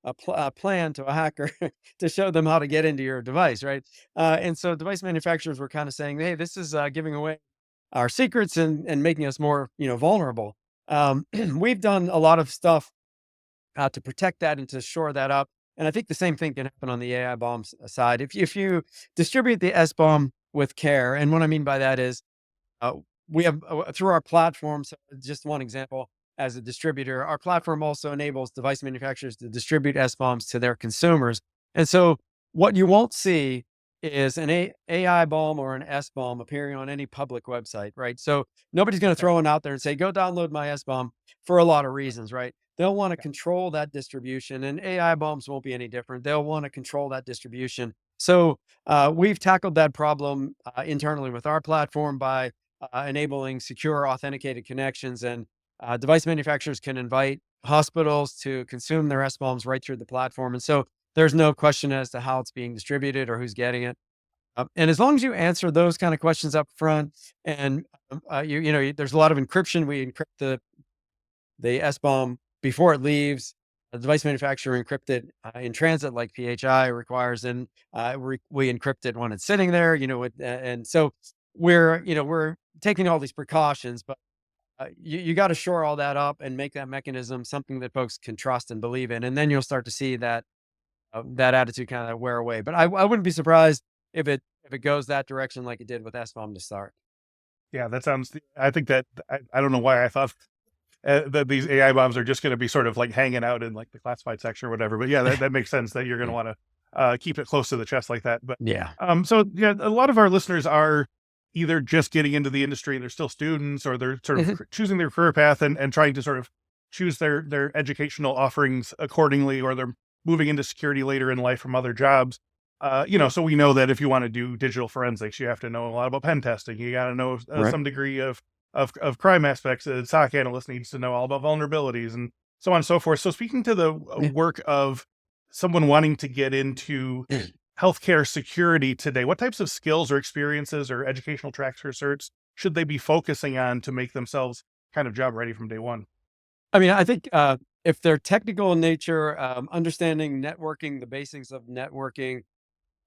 a plan to a hacker to show them how to get into your device, right? And so device manufacturers were kind of saying, "Hey, this is giving away our secrets and making us more, vulnerable." We've done a lot of stuff to protect that and to shore that up. And I think the same thing can happen on the AI bombs side. If you distribute the S bomb with care, and what I mean by that is uh, we have through our platform. So just one example, as a distributor, our platform also enables device manufacturers to distribute SBOMs to their consumers. And so what you won't see is an AI bomb or an SBOM appearing on any public website, right? So nobody's going to Okay. throw one out there and say, go download my SBOM for a lot of reasons, right? They'll want to Yeah. control that distribution, and AI bombs won't be any different. They'll want to control that distribution. So we've tackled that problem internally with our platform by enabling secure authenticated connections, and device manufacturers can invite hospitals to consume their SBOMs right through the platform. And so there's no question as to how it's being distributed or who's getting it. And as long as you answer those kind of questions up front, and there's a lot of encryption. We encrypt the SBOM before it leaves. The device manufacturer encrypt it in transit, like PHI requires, and we encrypt it when it's sitting there. And so we're taking all these precautions, but you got to shore all that up and make that mechanism something that folks can trust and believe in, and then you'll start to see that attitude kind of wear away. But I wouldn't be surprised if it goes that direction like it did with SBOM to start. Yeah, that sounds. I think that I don't know why I thought that these AI bombs are just going to be sort of like hanging out in like the classified section or whatever. But yeah, that makes sense that you're going to Yeah. want to keep it close to the chest like that. But Yeah. so yeah, a lot of our listeners are either just getting into the industry, they're still students, or they're sort of Mhm. choosing their career path and trying to sort of choose their educational offerings accordingly, or they're moving into security later in life from other jobs. So we know that if you want to do digital forensics, you have to know a lot about pen testing. You got to know Right. some degree of crime aspects. A SOC analyst needs to know all about vulnerabilities and so on and so forth. So speaking to the Yeah. work of someone wanting to get into healthcare security today, what types of skills or experiences or educational tracks or certs should they be focusing on to make themselves kind of job ready from day one? I mean, I think if they're technical in nature, understanding networking, the basics of networking,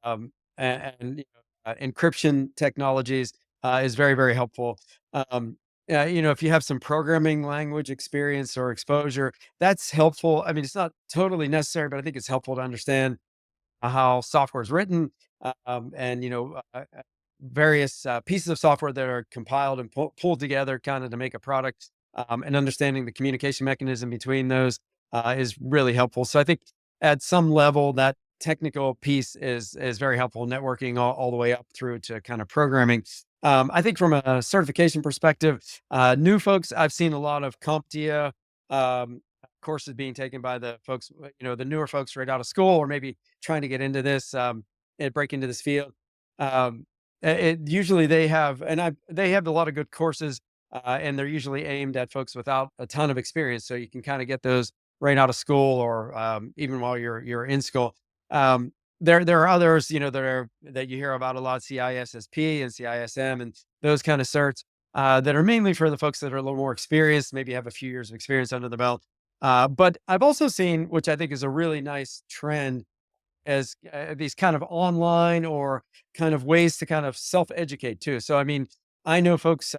and encryption technologies is very, very helpful. If you have some programming language experience or exposure, that's helpful. I mean, it's not totally necessary, but I think it's helpful to understand how software is written, and various pieces of software that are compiled and pulled together kind of to make a product, and understanding the communication mechanism between those is really helpful. So I think at some level that technical piece is very helpful, networking all the way up through to kind of programming. I think from a certification perspective, new folks, I've seen a lot of CompTIA um, courses being taken by the folks, the newer folks right out of school, or maybe trying to get into this and break into this field. Um, Usually they have, they have a lot of good courses, and they're usually aimed at folks without a ton of experience, so you can kind of get those right out of school, or even while you're in school. Um, there are others, that you hear about a lot, CISSP and CISM, and those kind of certs that are mainly for the folks that are a little more experienced, maybe have a few years of experience under the belt. But I've also seen, which I think is a really nice trend, as these kind of online or kind of ways to kind of self-educate too. So, I mean, I know folks,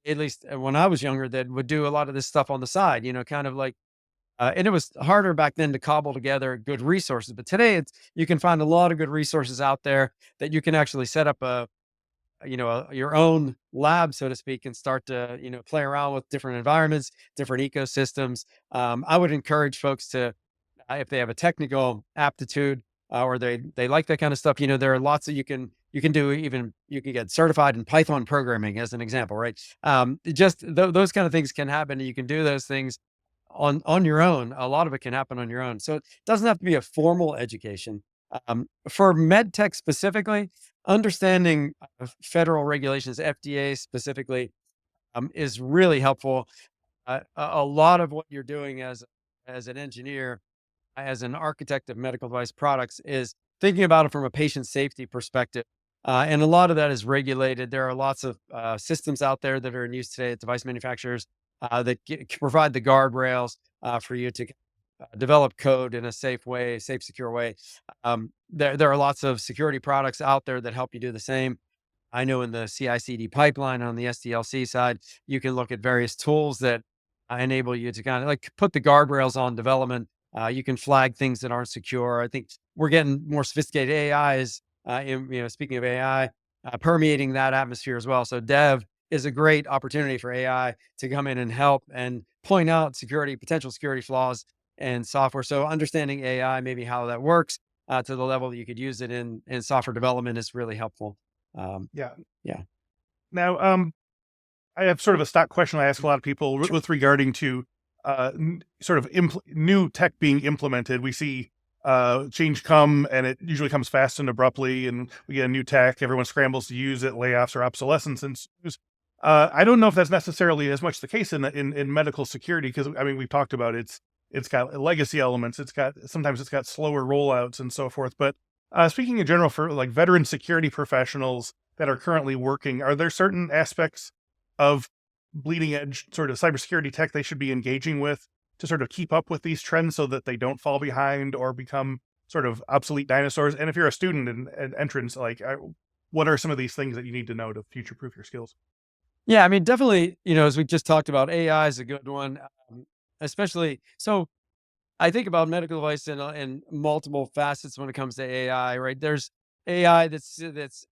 at least when I was younger, that would do a lot of this stuff on the side, kind of like, and it was harder back then to cobble together good resources. But today, you can find a lot of good resources out there that you can actually set up your own lab, so to speak, and start to, play around with different environments, different ecosystems. I would encourage folks to, if they have a technical aptitude, or they like that kind of stuff, there are lots that you can do. Even you can get certified in Python programming, as an example, right? Just those kind of things can happen. And you can do those things on your own. A lot of it can happen on your own, so it doesn't have to be a formal education. For med tech specifically, understanding federal regulations, FDA specifically, is really helpful. A lot of what you're doing as an engineer, as an architect of medical device products, is thinking about it from a patient safety perspective. And a lot of that is regulated. There are lots of systems out there that are in use today at device manufacturers that can provide the guardrails for you to develop code in a safe way, safe, secure way. There are lots of security products out there that help you do the same. I know in the CI/CD pipeline on the SDLC side, you can look at various tools that enable you to kind of like put the guardrails on development. You can flag things that aren't secure. I think we're getting more sophisticated AIs. Speaking of AI, permeating that atmosphere as well. So dev is a great opportunity for AI to come in and help and point out potential security flaws and software. So understanding AI, maybe how that works, to the level that you could use it in software development, is really helpful. Um, Yeah. yeah, Now, I have sort of a stock question I ask a lot of people sure. with regarding to sort of new tech being implemented. We see change come, and it usually comes fast and abruptly, and we get a new tech. Everyone scrambles to use it. Layoffs or obsolescence ensues. I don't know if that's necessarily as much the case in medical security, because I mean we've talked about it's got legacy elements. Sometimes it's got slower rollouts and so forth. But speaking in general for like veteran security professionals that are currently working, are there certain aspects of bleeding edge sort of cybersecurity tech they should be engaging with to sort of keep up with these trends so that they don't fall behind or become sort of obsolete dinosaurs? And if you're a student and entrance, like, what are some of these things that you need to know to future proof your skills? Yeah, I mean, definitely, as we just talked about, AI is a good one, especially. So I think about medical device in multiple facets when it comes to AI, right? There's AI that's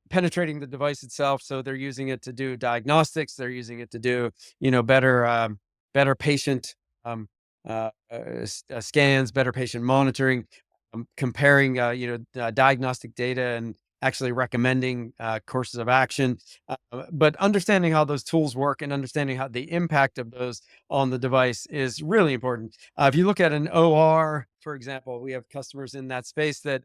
penetrating the device itself. So they're using it to do diagnostics. They're using it to do, better patient um, scans, better patient monitoring, comparing, diagnostic data and actually recommending courses of action. But understanding how those tools work and understanding how the impact of those on the device is really important. If you look at an OR, for example, we have customers in that space that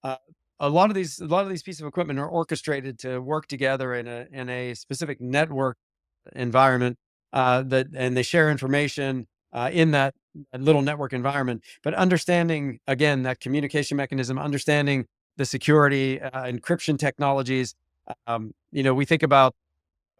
uh, a lot of these pieces of equipment are orchestrated to work together in a specific network environment, and they share information in that little network environment. But understanding again that communication mechanism, understanding the security encryption technologies. We think about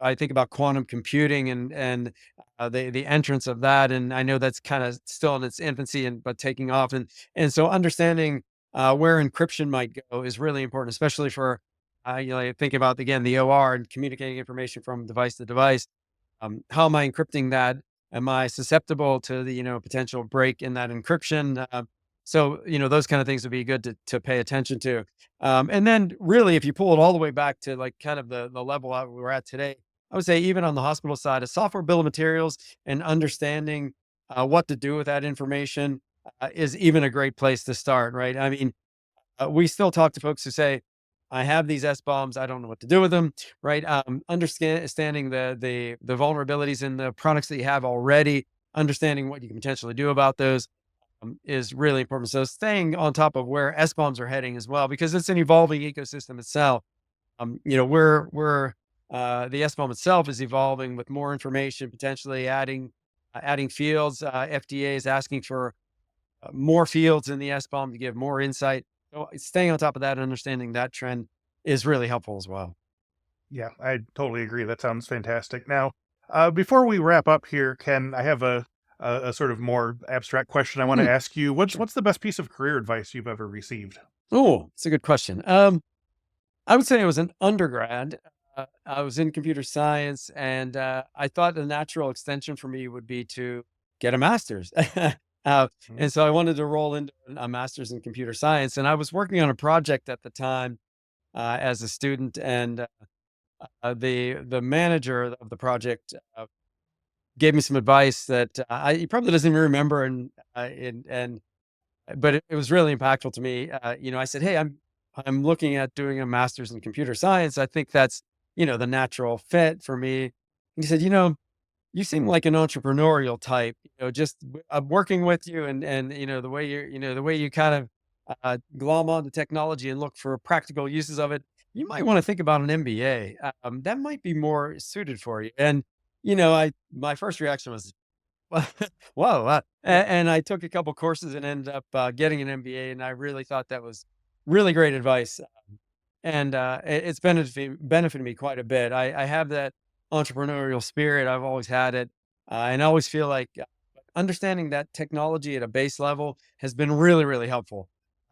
I think about quantum computing and the entrance of that, and I know that's kind of still in its infancy and but taking off, and so understanding where encryption might go is really important, especially for think about again the OR and communicating information from device to device. How am I encrypting that? Am I susceptible to the potential break in that encryption? So those kind of things would be good to pay attention to. And then really, if you pull it all the way back to like kind of the level we're at today, I would say even on the hospital side, a software bill of materials and understanding what to do with that information is even a great place to start, right? I mean, we still talk to folks who say, "I have these SBOMs, I don't know what to do with them," right? Understanding the vulnerabilities in the products that you have already, understanding what you can potentially do about those is really important. So staying on top of where SBOMs are heading as well, because it's an evolving ecosystem itself. The SBOM itself is evolving with more information, potentially adding fields. FDA is asking for more fields in the SBOM to give more insight. So staying on top of that and understanding that trend is really helpful as well. Yeah, I totally agree. That sounds fantastic. Now, before we wrap up here, Ken, I have a sort of more abstract question I want to Hmm, ask you. What's sure. what's the best piece of career advice you've ever received? Oh, it's a good question. I would say I was an undergrad. I was in computer science, and I thought the natural extension for me would be to get a master's. uh, Mhm. and so I wanted to roll into a master's in computer science. And I was working on a project at the time as a student, and the manager of the project gave me some advice that he probably doesn't even remember, and but it was really impactful to me. I said, "Hey, I'm looking at doing a master's in computer science. I think that's the natural fit for me." And he said, "You seem like an entrepreneurial type. Working with you, and the way you kind of glom on the technology and look for practical uses of it. You might want to think about an MBA. That might be more suited for you." And I my first reaction was, whoa, Yeah. and I took a couple courses and ended up getting an MBA, and I really thought that was really great advice, and it's benefited me quite a bit. I have that entrepreneurial spirit. I've always had it, and I always feel like understanding that technology at a base level has been really, really helpful.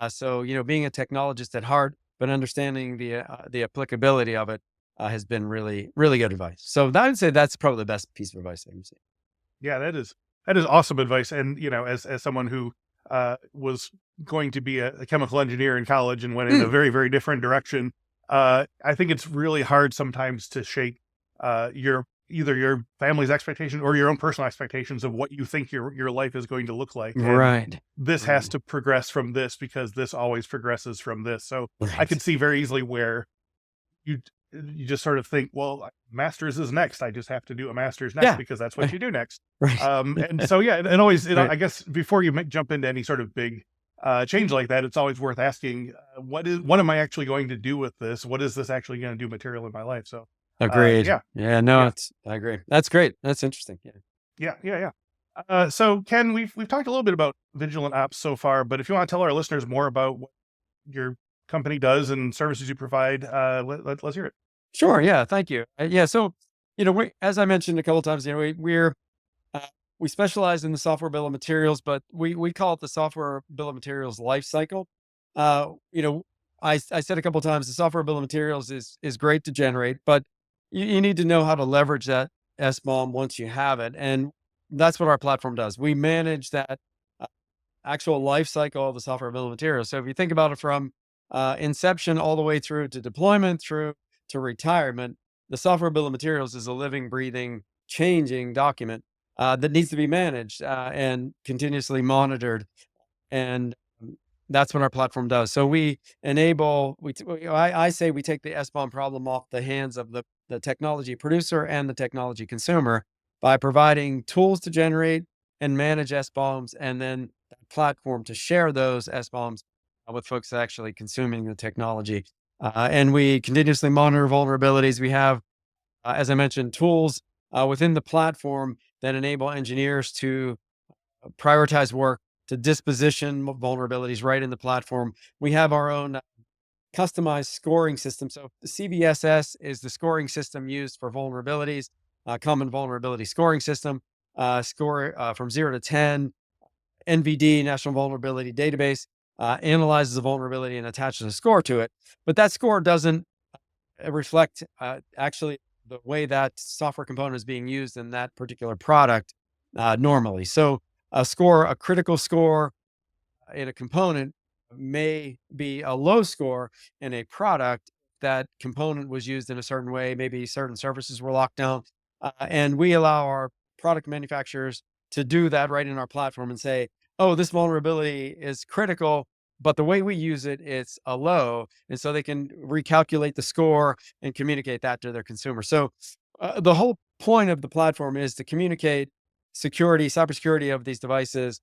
So being a technologist at heart, but understanding the applicability of it has been really, really good advice. So I would say that's probably the best piece of advice I can say. Yeah, that is awesome advice. And as someone who was going to be a chemical engineer in college and went in a Mm, very very different direction, I think it's really hard sometimes to shake your either your family's expectation or your own personal expectations of what you think your life is going to look like. And right. this has Right. to progress from this because this always progresses from this. So I Right. could see very easily where you you just sort of think, well, masters is next. I just have to do a master's next Yeah. because that's what Right. you do next. Right. And so yeah, and always, Right. I guess before you jump into any sort of big change like that, it's always worth asking, what am I actually going to do with this? What is this actually going to do material in my life? So, Agreed. yeah, Yeah. No, yeah, I agree. That's great. That's interesting. Yeah. yeah. So Ken, we've talked a little bit about Vigilant Ops so far, but if you want to tell our listeners more about what your company does and services you provide, let's hear it. Sure. Yeah. Thank you. Yeah. So, as I mentioned a couple of times, uh, we specialize in the software bill of materials, but we call it the software bill of materials life cycle. Uh, you know, I said a couple of times the software bill of materials is great to generate, but you need to know how to leverage that SBOM once you have it, and that's what our platform does. We manage that uh, actual life cycle of the software bill of materials. So if you think about it from inception all the way through to deployment, through to retirement, the software bill of materials is a living, breathing, changing document that needs to be managed and continuously monitored. And that's what our platform does. So we enable, I say we take the SBOM problem off the hands of the technology producer and the technology consumer by providing tools to generate and manage SBOMs, and then that platform to share those SBOMs with folks actually consuming the technology. And we continuously monitor vulnerabilities. We have, as I mentioned, tools within the platform that enable engineers to prioritize work, to disposition vulnerabilities right in the platform. We have our own customized scoring system. So the CVSS is the scoring system used for vulnerabilities, common vulnerability scoring system, score from 0 to 10. NVD, National Vulnerability Database, analyzes the vulnerability and attaches a score to it. But that score doesn't reflect actually the way that software component is being used in that particular product normally. So a critical score in a component may be a low score in a product. That component was used in a certain way. Maybe certain services were locked down. And we allow our product manufacturers to do that right in our platform and say, oh, this vulnerability is critical, but the way we use it, it's a low. And so they can recalculate the score and communicate that to their consumer. So the whole point of the platform is to communicate cybersecurity of these devices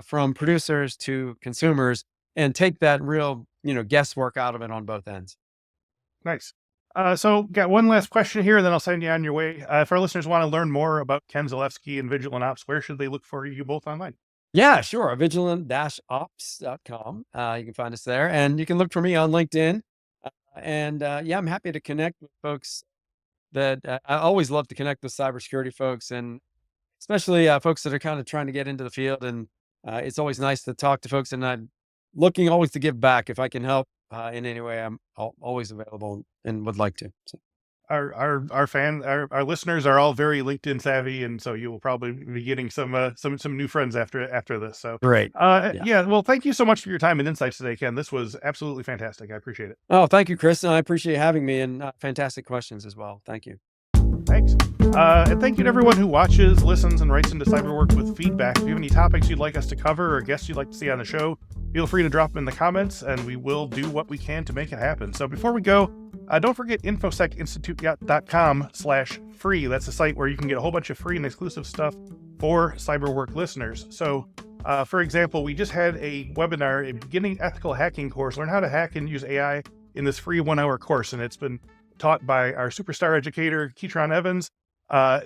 from producers to consumers, and take that real, guesswork out of it on both ends. Nice. So got one last question here, and then I'll send you on your way. If our listeners want to learn more about Ken Zalevsky and Vigilant Ops, where should they look for you both online? Yeah, sure. Vigilant-ops.com. You can find us there, and you can look for me on LinkedIn. And yeah, I'm happy to connect with folks that I always love to connect with cybersecurity folks, and especially folks that are kind of trying to get into the field. And it's always nice to talk to folks, and I'm looking always to give back. If I can help in any way, I'm always available and would like to. So. Our listeners are all very LinkedIn savvy, and so you will probably be getting some new friends after this. So Great. Yeah. Well, thank you so much for your time and insights today, Ken. This was absolutely fantastic. I appreciate it. Oh, thank you, Chris. And I appreciate having me, and fantastic questions as well. Thank you. Thanks. And thank you to everyone who watches, listens, and writes into Cyberwork with feedback. If you have any topics you'd like us to cover or guests you'd like to see on the show, feel free to drop them in the comments, and we will do what we can to make it happen. So before we go, don't forget infosecinstitute.com/free. That's a site where you can get a whole bunch of free and exclusive stuff for Cyberwork listeners. So, for example, we just had a webinar, a beginning ethical hacking course, learn how to hack and use AI in this free 1-hour course, and it's been taught by our superstar educator, Keitron Evans.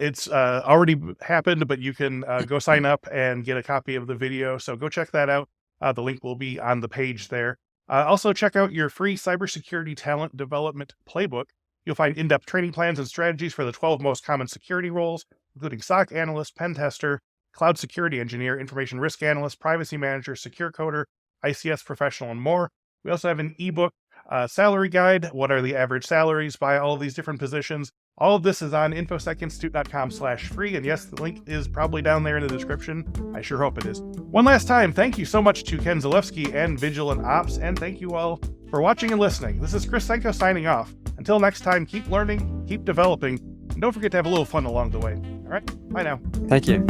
It's already happened, but you can go sign up and get a copy of the video. So go check that out. The link will be on the page there. Also, check out your free cybersecurity talent development playbook. You'll find in-depth training plans and strategies for the 12 most common security roles, including SOC analyst, pen tester, cloud security engineer, information risk analyst, privacy manager, secure coder, ICS professional, and more. We also have an ebook salary guide. What are the average salaries by all of these different positions? All of this is on infosecinstitute.com/free. And yes, the link is probably down there in the description. I sure hope it is. One last time, thank you so much to Ken Zalevsky and Vigilant Ops. And thank you all for watching and listening. This is Chris Senko signing off. Until next time, keep learning, keep developing, and don't forget to have a little fun along the way. All right, bye now. Thank you.